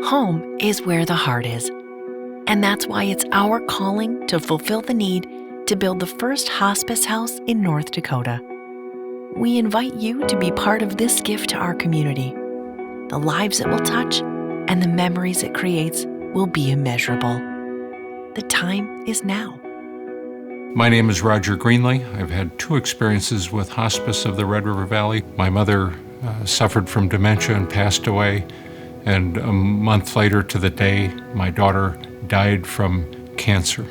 Home is where the heart is. And that's why it's our calling to fulfill the need to build the first hospice house in North Dakota. We invite you to be part of this gift to our community. The lives it will touch and the memories it creates will be immeasurable. The time is now. My name is Roger Greenlee. I've had 2 experiences with Hospice of the Red River Valley. My mother suffered from dementia and passed away, and a month later to the day, my daughter died from cancer.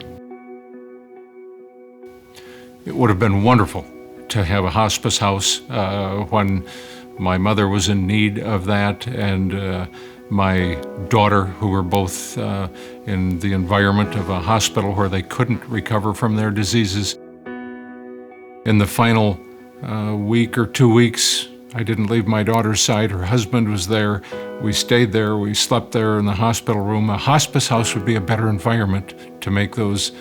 It would have been wonderful to have a hospice house when my mother was in need of that, and my daughter, who were both in the environment of a hospital where they couldn't recover from their diseases. In the final week or 2 weeks, I didn't leave my daughter's side. Her husband was there. We stayed there. We slept there in the hospital room. A hospice house would be a better environment to make those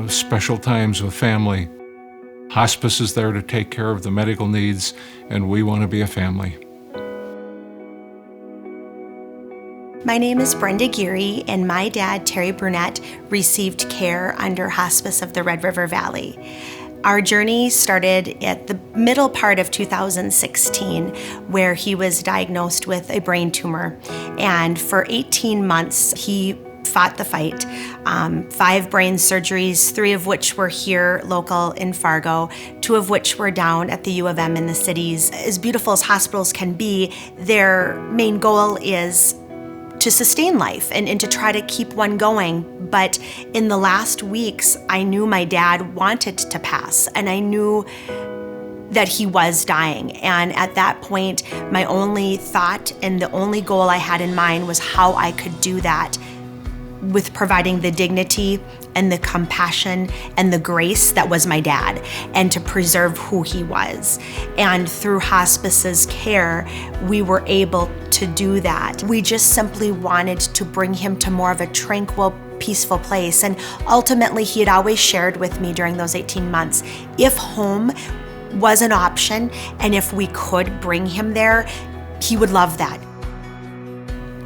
special times with family. Hospice is there to take care of the medical needs, and we want to be a family. My name is Brenda Geary, and my dad, Terry Brunette, received care under Hospice of the Red River Valley. Our journey started at the middle part of 2016, where he was diagnosed with a brain tumor. And for 18 months, he fought the fight. 5 brain surgeries, 3 of which were here local in Fargo, 2 of which were down at the U of M in the cities. As beautiful as hospitals can be, their main goal is to sustain life and to try to keep one going. But in the last weeks, I knew my dad wanted to pass, and I knew that he was dying. And at that point, my only thought and the only goal I had in mind was how I could do that with providing the dignity and the compassion and the grace that was my dad, and to preserve who he was. And through Hospice's care, we were able to do that. We just simply wanted to bring him to more of a tranquil, peaceful place. And ultimately, he had always shared with me during those 18 months, if home was an option and if we could bring him there, he would love that.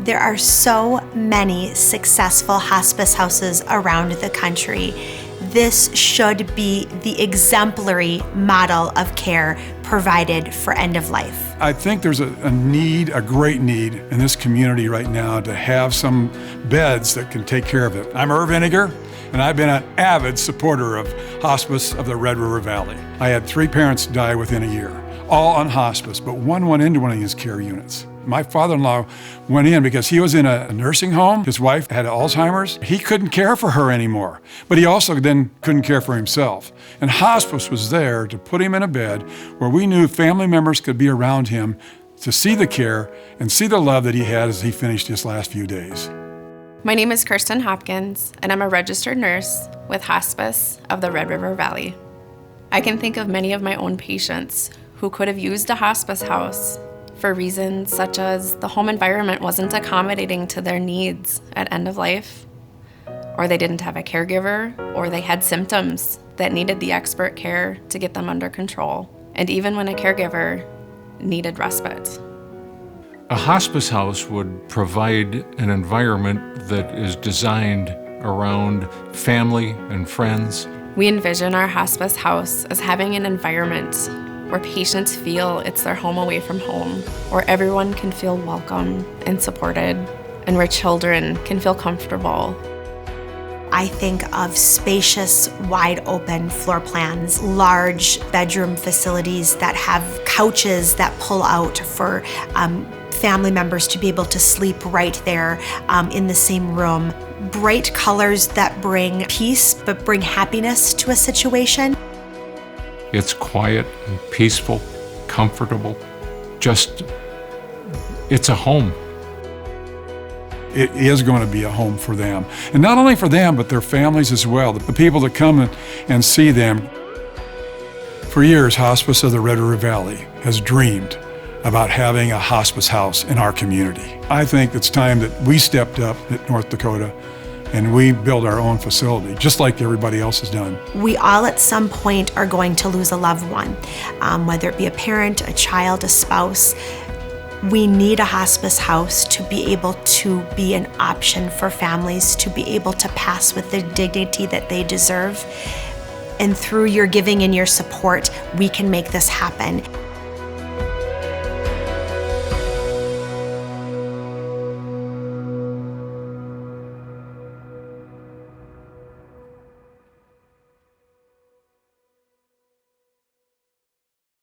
There are so many successful hospice houses around the country. This should be the exemplary model of care provided for end of life. I think there's a need, a great need in this community right now to have some beds that can take care of it. I'm Irv Iniger, and I've been an avid supporter of Hospice of the Red River Valley. I had 3 parents die within a year, all on hospice, but one went into one of these care units. My father-in-law went in because he was in a nursing home. His wife had Alzheimer's. He couldn't care for her anymore, but he also then couldn't care for himself. And hospice was there to put him in a bed where we knew family members could be around him to see the care and see the love that he had as he finished his last few days. My name is Kirsten Hopkins, and I'm a registered nurse with Hospice of the Red River Valley. I can think of many of my own patients who could have used a hospice house for reasons such as the home environment wasn't accommodating to their needs at end of life, or they didn't have a caregiver, or they had symptoms that needed the expert care to get them under control, and even when a caregiver needed respite. A hospice house would provide an environment that is designed around family and friends. We envision our hospice house as having an environment where patients feel it's their home away from home, where everyone can feel welcome and supported, and where children can feel comfortable. I think of spacious, wide open floor plans, large bedroom facilities that have couches that pull out for family members to be able to sleep right there in the same room. Bright colors that bring peace but bring happiness to a situation. It's quiet and peaceful, comfortable, it's a home. It is going to be a home for them. And not only for them, but their families as well, the people that come and see them. For years, Hospice of the Red River Valley has dreamed about having a hospice house in our community. I think it's time that we stepped up at North Dakota and we build our own facility, just like everybody else has done. We all at some point are going to lose a loved one, whether it be a parent, a child, a spouse. We need a hospice house to be able to be an option for families to be able to pass with the dignity that they deserve. And through your giving and your support, we can make this happen.